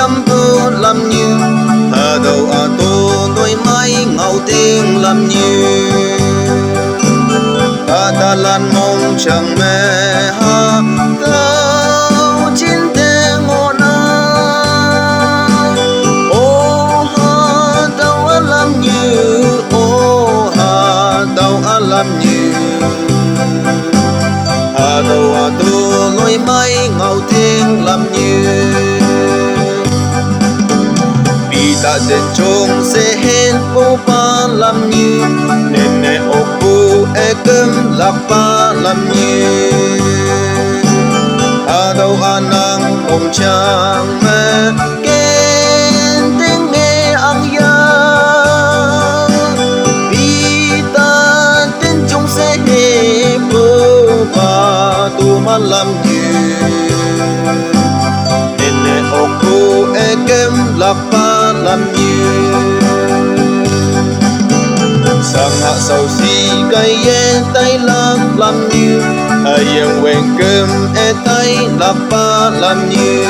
lâm bơ lâm như hà đầu à tô đôi mái ngầu tiếng lâm như ta lan mong chẳng mẹ ha tao chín thế ngô na ô ha tao ăn lâm như ô ha tao ăn lâm như hà đầu à tô đôi mái ngầu tiếng lâm như ta đến chung sẽ hết vô ba làm như nên nè ô bu e cơm là ba làm như à đâu anh năng ôm chàng mẹ kén tiếng nghe ăn ya vì ta đến chung sẽ hết vô ba tu mà làm như nên nè ô bu e cơm là ba làm như sang hạ sầu si cây e tay làm như ai yang quen cơm e tay là ba làm như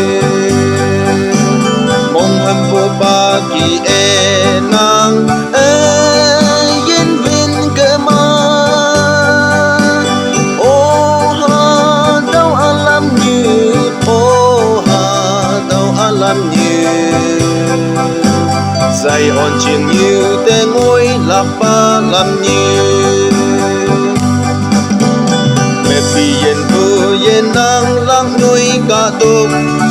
mong hâm vô ba kỳ e nàng e yên viên cơ ma ô ha đâu ăn làm như ô ha đâu ăn làm như dày on chiên như tê ngôi lạc ba làm như mẹ phi yên vô yên nàng lăng nuôi cả tô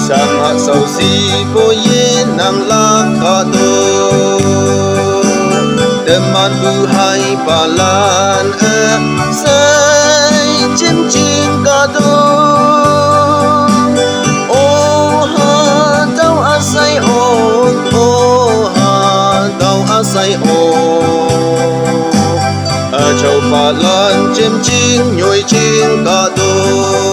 sang hạ sầu si vô yên nàng lạc cả tô đêm man bu hai ba lan e say chim chim cả tô ô ha đâu a say ô say ô ở châu ba lan chim chim nhồi chim cả đô